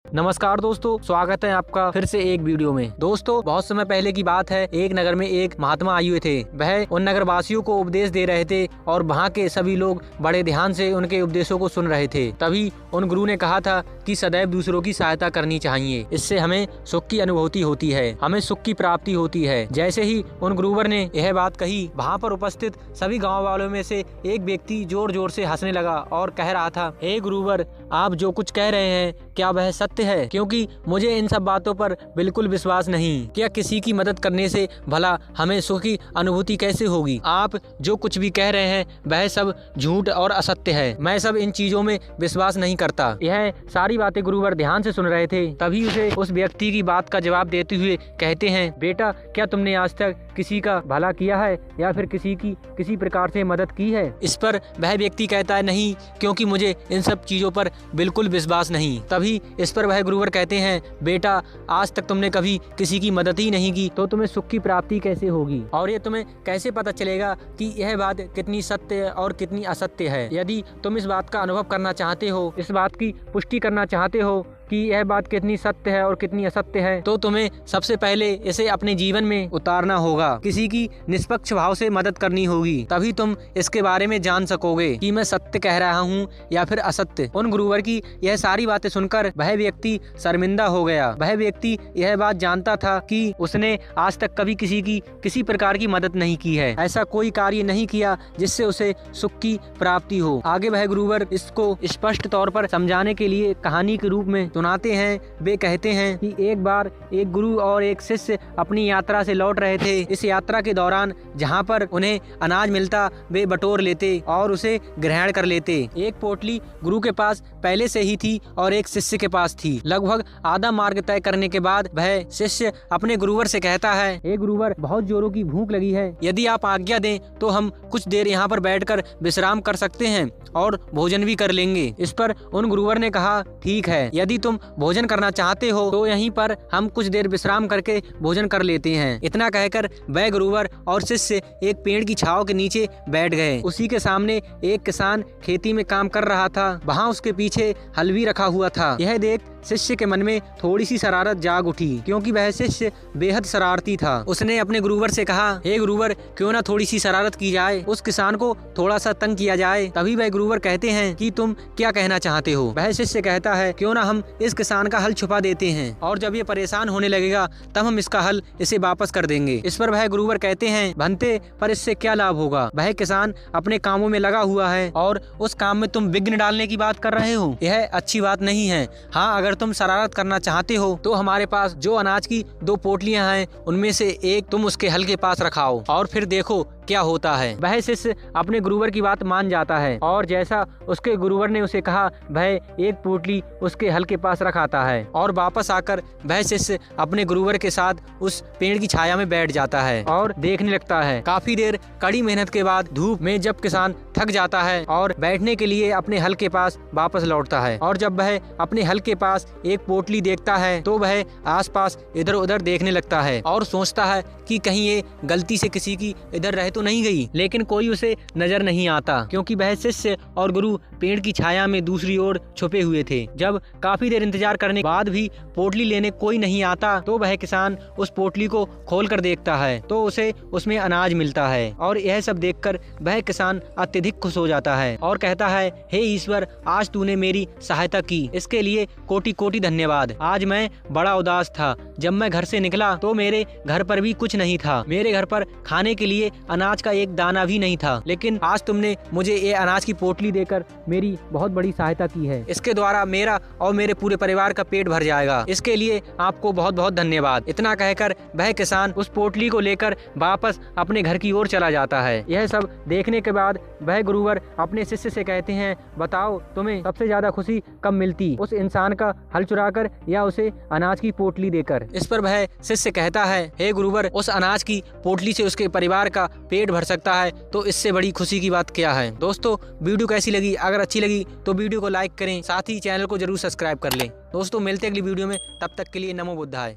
नमस्कार दोस्तों, स्वागत है आपका फिर से एक वीडियो में। दोस्तों, बहुत समय पहले की बात है, एक नगर में एक महात्मा आए हुए थे। वह उन नगर वासियों को उपदेश दे रहे थे और वहाँ के सभी लोग बड़े ध्यान से उनके उपदेशों को सुन रहे थे। तभी उन गुरु ने कहा था कि सदैव दूसरों की सहायता करनी चाहिए, इससे हमें सुख की अनुभूति होती है, हमें सुख की प्राप्ति होती है। जैसे ही उन गुरुवर ने यह बात कही, वहाँ पर उपस्थित सभी गाँव वालों में से एक व्यक्ति जोर जोर से हंसने लगा और कह रहा था, हे गुरुवर, आप जो कुछ कह रहे हैं क्या वह सत्य है? क्योंकि मुझे इन सब बातों पर बिल्कुल विश्वास नहीं। क्या किसी की मदद करने से भला हमें सुख की अनुभूति कैसे होगी? आप जो कुछ भी कह रहे हैं वह सब झूठ और असत्य है। मैं सब इन चीजों में विश्वास नहीं करता। यह सारी बातें गुरुवर ध्यान से सुन रहे थे। तभी उसे उस व्यक्ति की बात का जवाब देते हुए कहते हैं, बेटा, क्या तुमने आज तक किसी का भला किया है या फिर किसी की किसी प्रकार से मदद की है? इस पर वह व्यक्ति कहता है, नहीं, क्योंकि मुझे इन सब चीजों पर बिल्कुल विश्वास नहीं। तभी इस पर वह गुरुवर कहते हैं, बेटा, आज तक तुमने कभी किसी की मदद ही नहीं की तो तुम्हें सुख की प्राप्ति कैसे होगी? और ये तुम्हें कैसे पता चलेगा कि यह बात कितनी सत्य और कितनी असत्य है? यदि तुम इस बात का अनुभव करना चाहते हो, इस बात की पुष्टि करना चाहते हो कि यह बात कितनी सत्य है और कितनी असत्य है, तो तुम्हें सबसे पहले इसे अपने जीवन में उतारना होगा। किसी की निष्पक्ष भाव से मदद करनी होगी, तभी तुम इसके बारे में जान सकोगे कि मैं सत्य कह रहा हूँ या फिर असत्य। उन गुरुवर की यह सारी बातें सुनकर वह व्यक्ति शर्मिंदा हो गया। वह व्यक्ति यह बात जानता था कि उसने आज तक कभी किसी की किसी प्रकार की मदद नहीं की है, ऐसा कोई कार्य नहीं किया जिससे उसे सुख की प्राप्ति हो। आगे वह गुरुवर इसको स्पष्ट तौर पर समझाने के लिए कहानी के रूप में सुनाते हैं। वे कहते हैं कि एक बार एक गुरु और एक शिष्य अपनी यात्रा से लौट रहे थे। इस यात्रा के दौरान जहाँ पर उन्हें अनाज मिलता वे बटोर लेते और उसे ग्रहण कर लेते। एक पोटली गुरु के पास पहले से ही थी और एक शिष्य के पास थी। लगभग आधा मार्ग तय करने के बाद वह शिष्य अपने गुरुवर से कहता है, हे गुरुवर, बहुत जोरों की भूख लगी है, यदि आप आज्ञा दें तो हम कुछ देर यहाँ पर बैठकर विश्राम कर सकते हैं और भोजन भी कर लेंगे। इस पर उन गुरुवर ने कहा, ठीक है, यदि तुम भोजन करना चाहते हो तो यहीं पर हम कुछ देर विश्राम करके भोजन कर लेते हैं। इतना कहकर वह गुरुवर और शिष्य एक पेड़ की छांव के नीचे बैठ गए। उसी के सामने एक किसान खेती में काम कर रहा था। वहाँ उसके पीछे हल भी रखा हुआ था। यह देख शिष्य के मन में थोड़ी सी शरारत जाग उठी, क्योंकि वह शिष्य बेहद शरारती था। उसने अपने गुरुवर से कहा, हे गुरुवर, क्यों ना थोड़ी सी शरारत की जाए, उस किसान को थोड़ा सा तंग किया जाए। तभी वह गुरुवर कहते हैं कि तुम क्या कहना चाहते हो? वह शिष्य कहता है, क्यों ना हम इस किसान का हल छुपा देते हैं और जब ये परेशान होने लगेगा तब हम इसका हल इसे वापस कर देंगे। इस पर वह गुरुवर कहते हैं, भंते, पर इससे क्या लाभ होगा? वह किसान अपने कामों में लगा हुआ है और उस काम में तुम विघ्न डालने की बात कर रहे हो। यह अच्छी बात नहीं है। हाँ, अगर तुम शरारत करना चाहते हो तो हमारे पास जो अनाज की 2 पोटलियां हैं उनमें से एक तुम उसके हल के पास रखाओ और फिर देखो क्या होता है। वह शिष्य अपने गुरुवर की बात मान जाता है और जैसा उसके गुरुवर ने उसे कहा, वह एक पोटली उसके हल के पास रखाता है और वापस आकर वह शिष्य अपने गुरुवर के साथ उस पेड़ की छाया में बैठ जाता है और देखने लगता है। काफी देर कड़ी मेहनत के बाद धूप में जब किसान थक जाता है और बैठने के लिए अपने हल के पास वापस लौटता है और जब वह अपने हल के पास एक पोटली देखता है तो वह आसपास इधर उधर देखने लगता है और सोचता है कि कहीं ये गलती से किसी की इधर रह तो नहीं गई। लेकिन कोई उसे नजर नहीं आता, क्योंकि वह शिष्य और गुरु पेड़ की छाया में दूसरी ओर छुपे हुए थे। जब काफी देर इंतजार करने के बाद भी पोटली लेने कोई नहीं आता तो वह किसान उस पोटली को खोलकर देखता है तो उसे उसमें अनाज मिलता है और यह सब देखकर वह किसान अत्यधिक खुश हो जाता है और कहता है, हे ईश्वर, आज तूने मेरी सहायता की, इसके लिए कोटि कोटि धन्यवाद। आज मैं बड़ा उदास था। जब मैं घर से निकला तो मेरे घर पर भी कुछ नहीं था। मेरे घर पर खाने के लिए अनाज का एक दाना भी नहीं था, लेकिन आज तुमने मुझे ये अनाज की पोटली देकर मेरी बहुत बड़ी सहायता की है। इसके द्वारा मेरा और मेरे पूरे परिवार का पेट भर जाएगा। इसके लिए आपको बहुत बहुत धन्यवाद। इतना कहकर वह किसान उस पोटली को लेकर वापस अपने घर की ओर चला जाता है। यह सब देखने के बाद वह गुरुवर अपने शिष्य से कहते हैं, बताओ, तुम्हें सबसे ज्यादा खुशी कब मिलती, उस इंसान का हल चुराकर या उसे अनाज की पोटली देकर? इस पर वह शिष्य कहता है, हे गुरुवर, उस अनाज की पोटली से उसके परिवार का पेट भर सकता है तो इससे बड़ी खुशी की बात क्या है। दोस्तों, वीडियो कैसी लगी? अगर अच्छी लगी तो वीडियो को लाइक करें, साथ ही चैनल को जरूर सब्सक्राइब कर लें। दोस्तों, मिलते हैं अगली वीडियो में, तब तक के लिए नमो बुद्धाय।